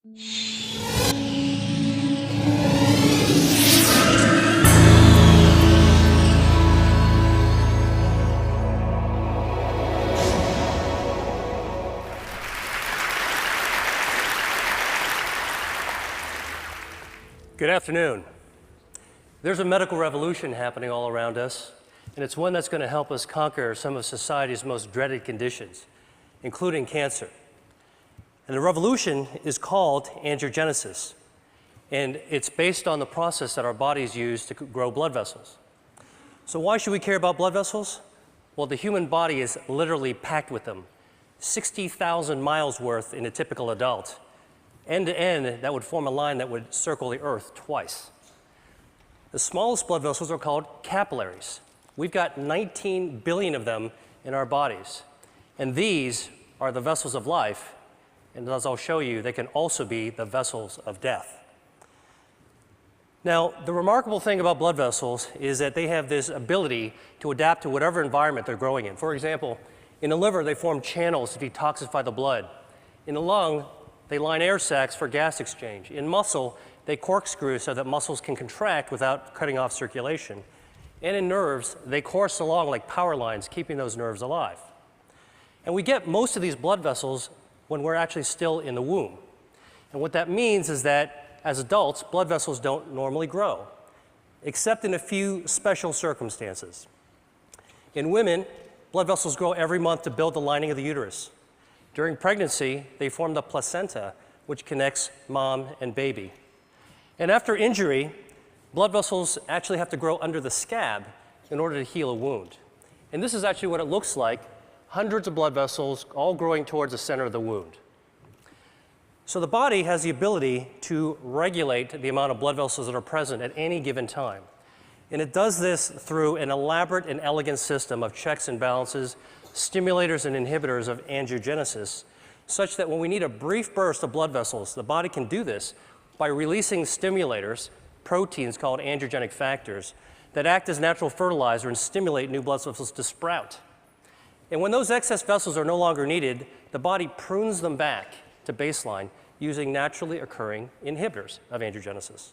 Good afternoon. There's a medical revolution happening all around us, and it's one that's going to help us conquer some of society's most dreaded conditions, including cancer. And the revolution is called angiogenesis, and it's based on the process that our bodies use to grow blood vessels. So why should we care about blood vessels? Well, the human body is literally packed with them, 60,000 miles worth in a typical adult. End to end, that would form a line that would circle the Earth twice. The smallest blood vessels are called capillaries. We've got 19 billion of them in our bodies. And these are the vessels of life. And as I'll show you, they can also be the vessels of death. Now, the remarkable thing about blood vessels is that they have this ability to adapt to whatever environment they're growing in. For example, in the liver, they form channels to detoxify the blood. In the lung, they line air sacs for gas exchange. In muscle, they corkscrew so that muscles can contract without cutting off circulation. And in nerves, they course along like power lines, keeping those nerves alive. And we get most of these blood vessels when we're actually still in the womb. And what that means is that as adults, blood vessels don't normally grow, except in a few special circumstances. In women, blood vessels grow every month to build the lining of the uterus. During pregnancy, they form the placenta, which connects mom and baby. And after injury, blood vessels actually have to grow under the scab in order to heal a wound. And this is actually what it looks like, hundreds of blood vessels all growing towards the center of the wound. So the body has the ability to regulate the amount of blood vessels that are present at any given time. And it does this through an elaborate and elegant system of checks and balances, stimulators and inhibitors of angiogenesis, such that when we need a brief burst of blood vessels, the body can do this by releasing stimulators, proteins called angiogenic factors, that act as natural fertilizer and stimulate new blood vessels to sprout. And when those excess vessels are no longer needed, the body prunes them back to baseline using naturally occurring inhibitors of angiogenesis.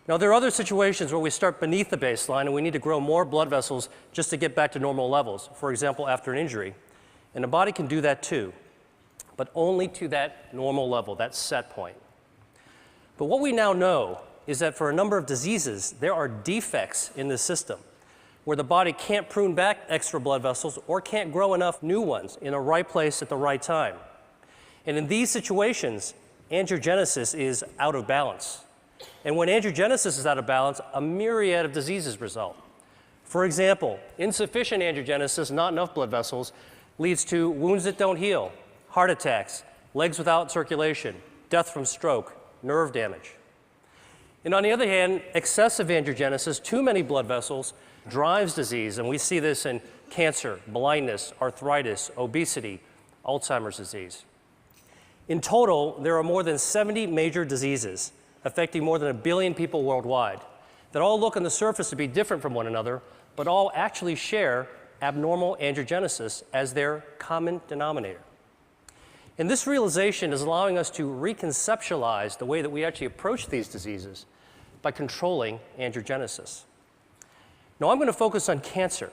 Now, there are other situations where we start beneath the baseline and we need to grow more blood vessels just to get back to normal levels, for example, after an injury. And the body can do that too, but only to that normal level, that set point. But what we now know is that for a number of diseases, there are defects in the system where the body can't prune back extra blood vessels or can't grow enough new ones in the right place at the right time. And in these situations, angiogenesis is out of balance. And when angiogenesis is out of balance, a myriad of diseases result. For example, insufficient angiogenesis, not enough blood vessels, leads to wounds that don't heal, heart attacks, legs without circulation, death from stroke, nerve damage. And on the other hand, excessive angiogenesis, too many blood vessels, drives disease. And we see this in cancer, blindness, arthritis, obesity, Alzheimer's disease. In total, there are more than 70 major diseases affecting more than 1 billion people worldwide, that all look on the surface to be different from one another, but all actually share abnormal angiogenesis as their common denominator. And this realization is allowing us to reconceptualize the way that we actually approach these diseases by controlling angiogenesis. Now, I'm going to focus on cancer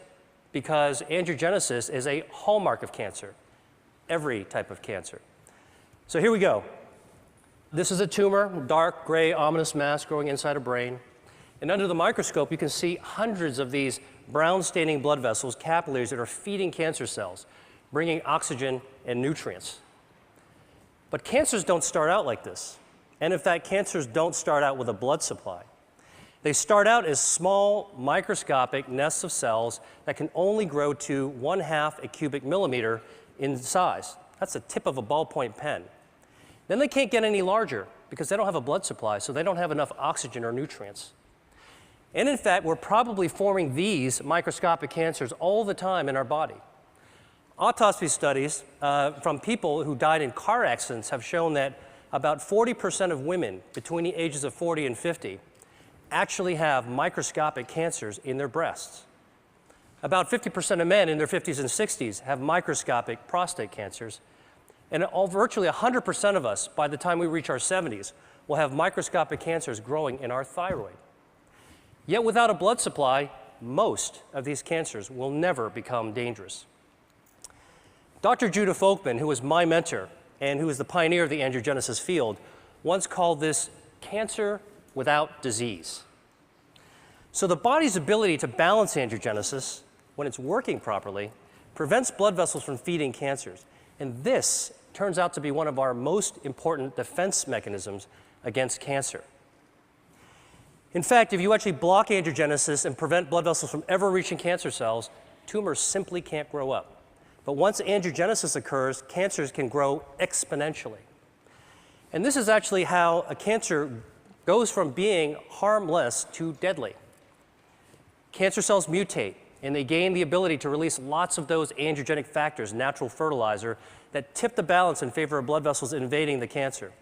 because angiogenesis is a hallmark of cancer, every type of cancer. So here we go. This is a tumor, dark, gray, ominous mass growing inside a brain. And under the microscope, you can see hundreds of these brown-staining blood vessels, capillaries, that are feeding cancer cells, bringing oxygen and nutrients. But cancers don't start out like this. And in fact, cancers don't start out with a blood supply. They start out as small, microscopic nests of cells that can only grow to 1/2 a cubic millimeter in size. That's the tip of a ballpoint pen. Then they can't get any larger because they don't have a blood supply, so they don't have enough oxygen or nutrients. And in fact, we're probably forming these microscopic cancers all the time in our body. Autopsy studies from people who died in car accidents have shown that about 40% of women between the ages of 40 and 50 actually have microscopic cancers in their breasts. About 50% of men in their 50s and 60s have microscopic prostate cancers. And virtually 100% of us, by the time we reach our 70s, will have microscopic cancers growing in our thyroid. Yet without a blood supply, most of these cancers will never become dangerous. Dr. Judah Folkman, who was my mentor and who was the pioneer of the angiogenesis field, once called this cancer without disease. So the body's ability to balance angiogenesis, when it's working properly, prevents blood vessels from feeding cancers. And this turns out to be one of our most important defense mechanisms against cancer. In fact, if you actually block angiogenesis and prevent blood vessels from ever reaching cancer cells, tumors simply can't grow up. But once angiogenesis occurs, cancers can grow exponentially. And this is actually how a cancer goes from being harmless to deadly. Cancer cells mutate, and they gain the ability to release lots of those angiogenic factors, natural fertilizer, that tip the balance in favor of blood vessels invading the cancer.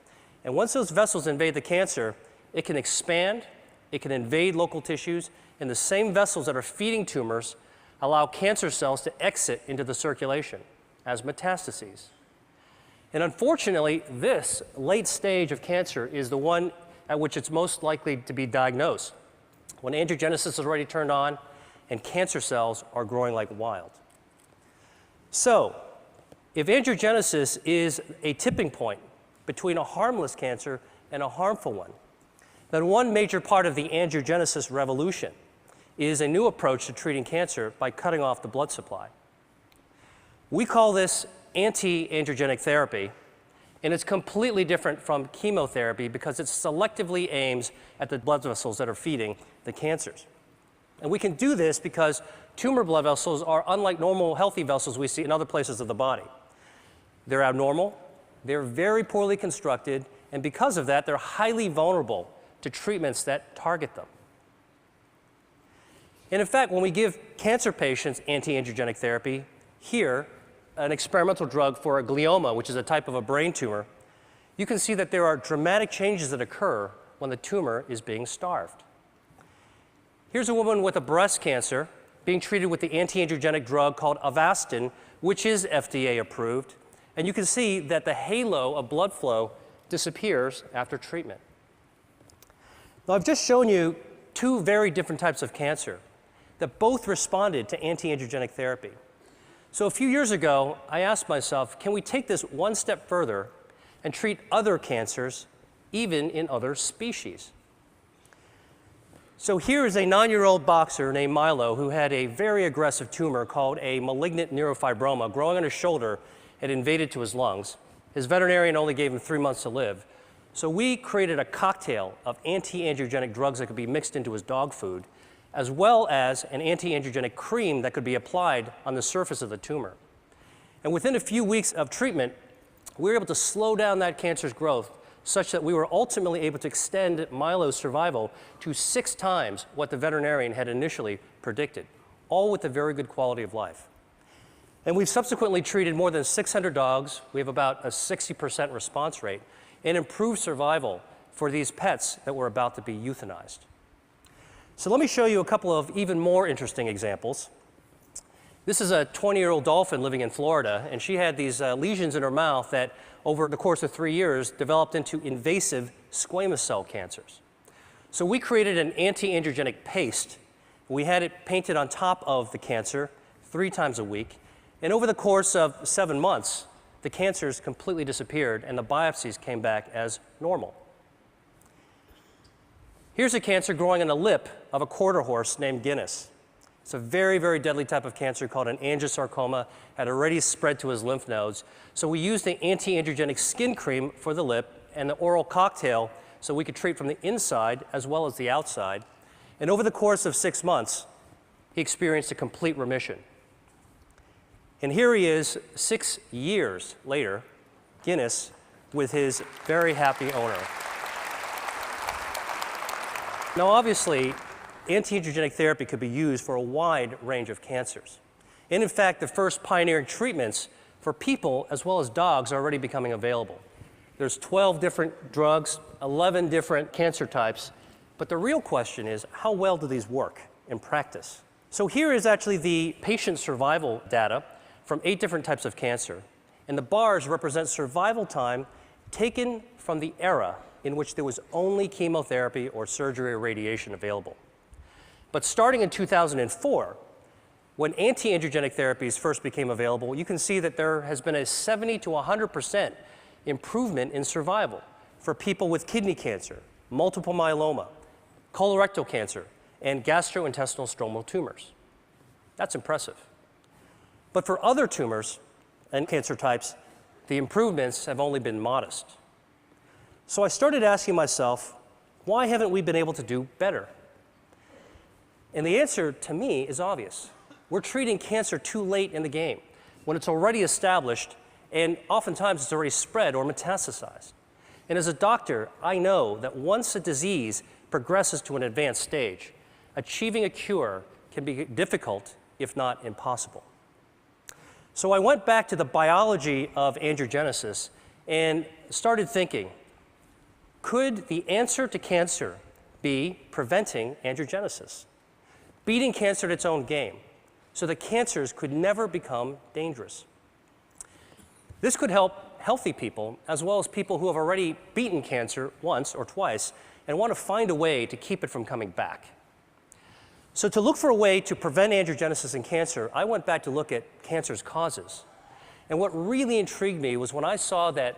And once those vessels invade the cancer, it can expand, it can invade local tissues, and the same vessels that are feeding tumors allow cancer cells to exit into the circulation as metastases. And unfortunately, this late stage of cancer is the one at which it's most likely to be diagnosed, when angiogenesis is already turned on and cancer cells are growing like wild. So, if angiogenesis is a tipping point between a harmless cancer and a harmful one, then one major part of the angiogenesis revolution is a new approach to treating cancer by cutting off the blood supply. We call this anti-angiogenic therapy, and it's completely different from chemotherapy because it selectively aims at the blood vessels that are feeding the cancers. And we can do this because tumor blood vessels are unlike normal healthy vessels we see in other places of the body. They're abnormal, they're very poorly constructed, and because of that, they're highly vulnerable to treatments that target them. And in fact, when we give cancer patients anti-angiogenic therapy, here, an experimental drug for a glioma, which is a type of a brain tumor, you can see that there are dramatic changes that occur when the tumor is being starved. Here's a woman with a breast cancer being treated with the anti-angiogenic drug called Avastin, which is FDA approved. And you can see that the halo of blood flow disappears after treatment. Now, I've just shown you two very different types of cancer that both responded to anti-angiogenic therapy. So a few years ago, I asked myself, can we take this one step further and treat other cancers, even in other species? So here is a 9-year-old boxer named Milo who had a very aggressive tumor called a malignant neurofibroma growing on his shoulder. It invaded to his lungs. His veterinarian only gave him 3 months to live. So we created a cocktail of anti-angiogenic drugs that could be mixed into his dog food, as well as an anti-angiogenic cream that could be applied on the surface of the tumor. And within a few weeks of treatment, we were able to slow down that cancer's growth such that we were ultimately able to extend Milo's survival to 6 times what the veterinarian had initially predicted, all with a very good quality of life. And we've subsequently treated more than 600 dogs. We have about a 60% response rate and improved survival for these pets that were about to be euthanized. So let me show you a couple of even more interesting examples. This is a 20-year-old dolphin living in Florida, and she had these lesions in her mouth that, over the course of 3 years, developed into invasive squamous cell cancers. So we created an anti-angiogenic paste. We had it painted on top of the cancer 3 times a week, and over the course of 7 months, the cancers completely disappeared, and the biopsies came back as normal. Here's a cancer growing on the lip of a quarter horse named Guinness. It's a very, very deadly type of cancer called an angiosarcoma, had already spread to his lymph nodes. So we used the anti-angiogenic skin cream for the lip and the oral cocktail so we could treat from the inside as well as the outside. And over the course of 6 months, he experienced a complete remission. And here he is 6 years later, Guinness, with his very happy owner. Now, obviously, anti-angiogenic therapy could be used for a wide range of cancers. And in fact, the first pioneering treatments for people as well as dogs are already becoming available. There's 12 different drugs, 11 different cancer types, but the real question is, how well do these work in practice? So here is actually the patient survival data from 8 different types of cancer. And the bars represent survival time taken from the era in which there was only chemotherapy or surgery or radiation available. But starting in 2004, when anti-angiogenic therapies first became available, you can see that there has been a 70 to 100% improvement in survival for people with kidney cancer, multiple myeloma, colorectal cancer, and gastrointestinal stromal tumors. That's impressive. But for other tumors and cancer types, the improvements have only been modest. So I started asking myself, why haven't we been able to do better? And the answer to me is obvious. We're treating cancer too late in the game, when it's already established and oftentimes it's already spread or metastasized. And as a doctor, I know that once a disease progresses to an advanced stage, achieving a cure can be difficult, if not impossible. So I went back to the biology of angiogenesis and started thinking, could the answer to cancer be preventing angiogenesis? Beating cancer at its own game, so that cancers could never become dangerous. This could help healthy people, as well as people who have already beaten cancer once or twice and want to find a way to keep it from coming back. So to look for a way to prevent angiogenesis in cancer, I went back to look at cancer's causes. And what really intrigued me was when I saw that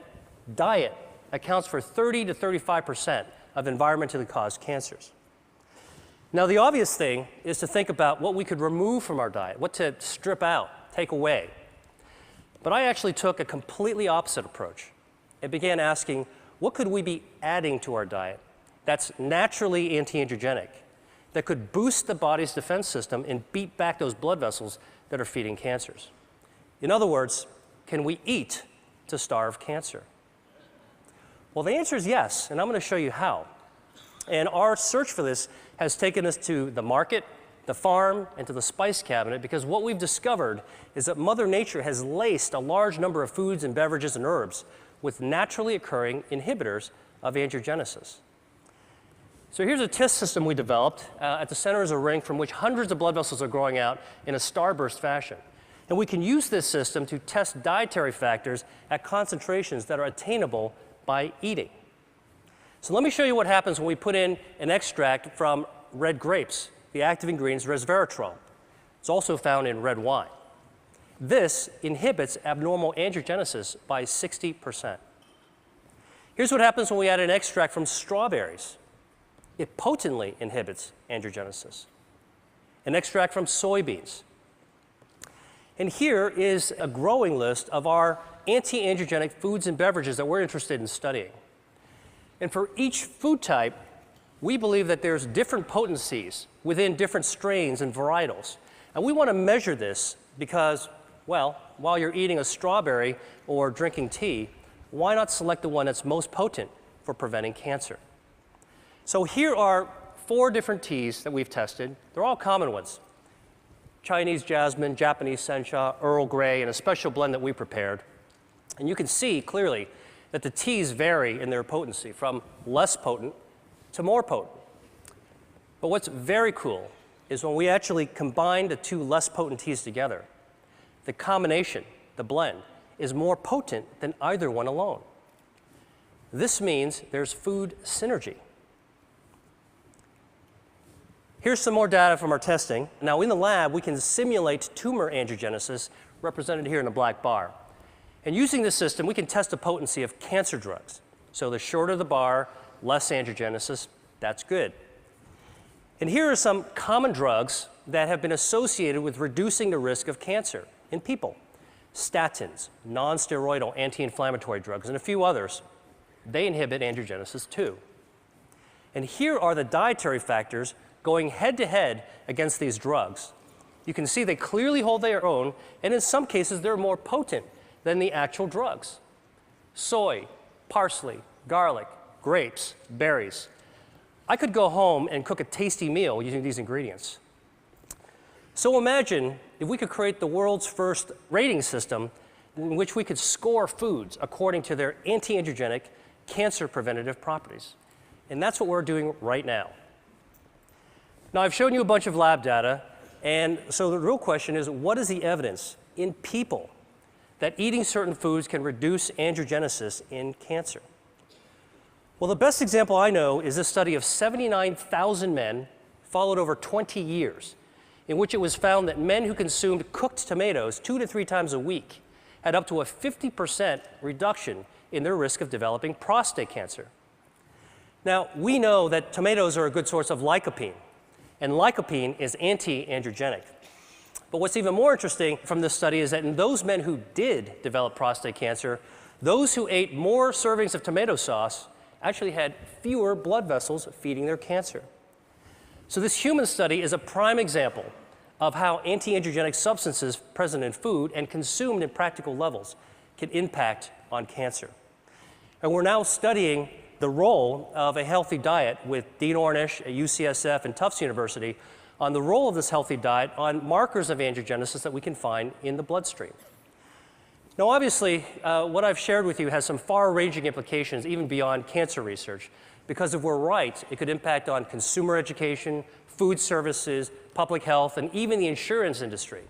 diet accounts for 30 to 35% of environmentally caused cancers. Now, the obvious thing is to think about what we could remove from our diet, what to strip out, take away. But I actually took a completely opposite approach and began asking, what could we be adding to our diet that's naturally anti-angiogenic, that could boost the body's defense system and beat back those blood vessels that are feeding cancers? In other words, can we eat to starve cancer? Well, the answer is yes, and I'm going to show you how. And our search for this has taken us to the market, the farm, and to the spice cabinet, because what we've discovered is that Mother Nature has laced a large number of foods and beverages and herbs with naturally occurring inhibitors of angiogenesis. So here's a test system we developed. At the center is a ring from which hundreds of blood vessels are growing out in a starburst fashion. And we can use this system to test dietary factors at concentrations that are attainable by eating. So let me show you what happens when we put in an extract from red grapes. The active ingredient is resveratrol. It's also found in red wine. This inhibits abnormal angiogenesis by 60%. Here's what happens when we add an extract from strawberries. It potently inhibits angiogenesis. An extract from soybeans. And here is a growing list of our anti-angiogenic foods and beverages that we're interested in studying. And for each food type, we believe that there's different potencies within different strains and varietals. And we want to measure this because, well, while you're eating a strawberry or drinking tea, why not select the one that's most potent for preventing cancer? So here are 4 different teas that we've tested. They're all common ones: Chinese jasmine, Japanese sencha, Earl Grey, and a special blend that we prepared. And you can see clearly that the teas vary in their potency from less potent to more potent. But what's very cool is when we actually combine the 2 less potent teas together, the combination, the blend, is more potent than either one alone. This means there's food synergy. Here's some more data from our testing. Now, in the lab, we can simulate tumor angiogenesis, represented here in the black bar. And using this system, we can test the potency of cancer drugs. So the shorter the bar, less angiogenesis, that's good. And here are some common drugs that have been associated with reducing the risk of cancer in people. Statins, non-steroidal anti-inflammatory drugs, and a few others. They inhibit angiogenesis too. And here are the dietary factors going head-to-head against these drugs. You can see they clearly hold their own, and in some cases, they're more potent than the actual drugs. Soy, parsley, garlic, grapes, berries. I could go home and cook a tasty meal using these ingredients. So imagine if we could create the world's first rating system in which we could score foods according to their anti-angiogenic, cancer preventative properties. And that's what we're doing right now. Now, I've shown you a bunch of lab data, and so the real question is, what is the evidence in people that eating certain foods can reduce angiogenesis in cancer. Well, the best example I know is this study of 79,000 men followed over 20 years, in which it was found that men who consumed cooked tomatoes 2 to 3 times a week had up to a 50% reduction in their risk of developing prostate cancer. Now, we know that tomatoes are a good source of lycopene, and lycopene is anti-angiogenic. But what's even more interesting from this study is that in those men who did develop prostate cancer, those who ate more servings of tomato sauce actually had fewer blood vessels feeding their cancer. So this human study is a prime example of how anti-angiogenic substances present in food and consumed in practical levels can impact on cancer. And we're now studying the role of a healthy diet with Dean Ornish at UCSF and Tufts University on the role of this healthy diet on markers of angiogenesis that we can find in the bloodstream. Now, obviously, what I've shared with you has some far-ranging implications even beyond cancer research, because if we're right, it could impact on consumer education, food services, public health, and even the insurance industry.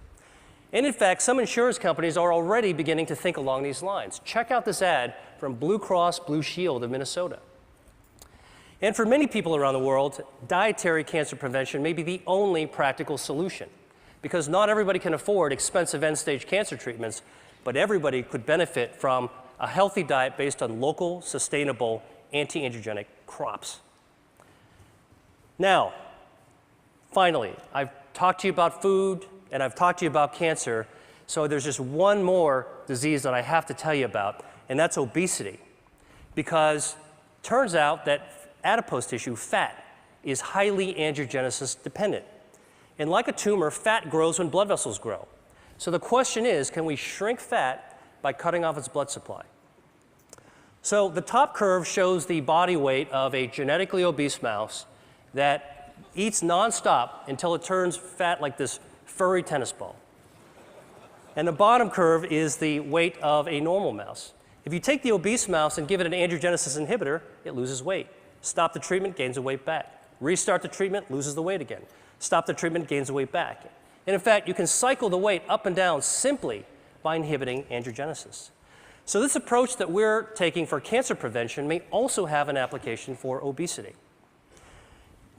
And in fact, some insurance companies are already beginning to think along these lines. Check out this ad from Blue Cross Blue Shield of Minnesota. And for many people around the world, dietary cancer prevention may be the only practical solution, because not everybody can afford expensive end-stage cancer treatments, but everybody could benefit from a healthy diet based on local, sustainable, anti-angiogenic crops. Now, finally, I've talked to you about food, and I've talked to you about cancer, so there's just one more disease that I have to tell you about, and that's obesity. Because it turns out that adipose tissue, fat, is highly angiogenesis dependent. And like a tumor, fat grows when blood vessels grow. So the question is, can we shrink fat by cutting off its blood supply? So the top curve shows the body weight of a genetically obese mouse that eats nonstop until it turns fat like this furry tennis ball. And the bottom curve is the weight of a normal mouse. If you take the obese mouse and give it an angiogenesis inhibitor, it loses weight. Stop the treatment, gains the weight back. Restart the treatment, loses the weight again. Stop the treatment, gains the weight back. And in fact, you can cycle the weight up and down simply by inhibiting angiogenesis. So this approach that we're taking for cancer prevention may also have an application for obesity.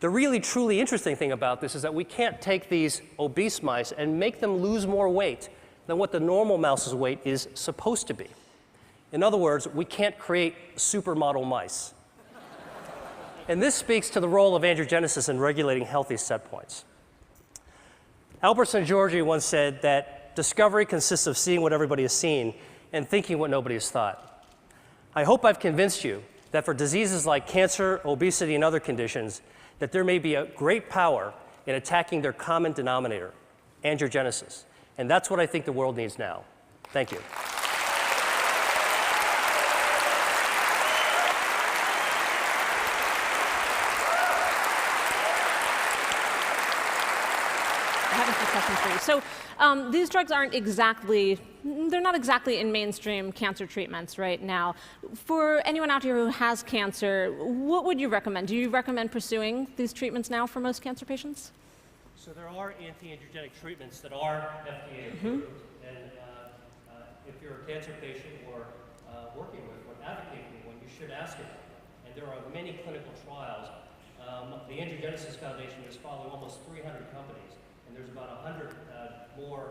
The really, truly interesting thing about this is that we can't take these obese mice and make them lose more weight than what the normal mouse's weight is supposed to be. In other words, we can't create supermodel mice. And this speaks to the role of angiogenesis in regulating healthy set points. Albert Szent-Györgyi once said that discovery consists of seeing what everybody has seen and thinking what nobody has thought. I hope I've convinced you that for diseases like cancer, obesity, and other conditions, that there may be a great power in attacking their common denominator, angiogenesis. And that's what I think the world needs now. Thank you. So these drugs aren't exactly, they're not exactly in mainstream cancer treatments right now. For anyone out here who has cancer, what would you recommend? Do you recommend pursuing these treatments now for most cancer patients? So there are anti-angiogenic treatments that are FDA approved. And if you're a cancer patient or working with or advocating one, you should ask about it. And there are many clinical trials. The Angiogenesis Foundation is following almost 300 companies. And there's about 100 more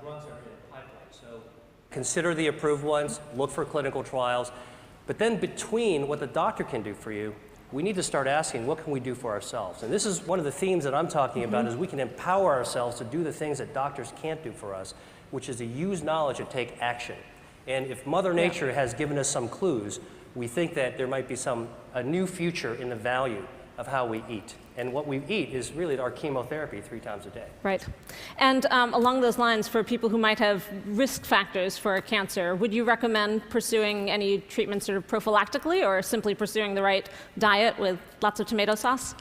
drugs that are in the pipeline. So consider the approved ones, look for clinical trials. But then between what the doctor can do for you, we need to start asking, what can we do for ourselves? And this is one of the themes that I'm talking about, is we can empower ourselves to do the things that doctors can't do for us, which is to use knowledge and take action. And if Mother Nature has given us some clues, we think that there might be a new future in the value of how we eat. And what we eat is really our chemotherapy 3 times a day. Right. And along those lines, for people who might have risk factors for cancer, would you recommend pursuing any treatment sort of prophylactically, or simply pursuing the right diet with lots of tomato sauce?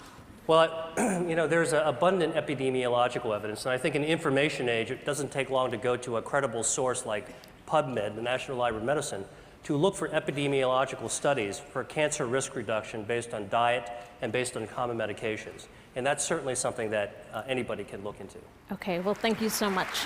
Well, you know, there's abundant epidemiological evidence, and I think in the information age, it doesn't take long to go to a credible source like PubMed, the National Library of Medicine, to look for epidemiological studies for cancer risk reduction based on diet and based on common medications. And that's certainly something that anybody can look into. Okay, well, thank you so much.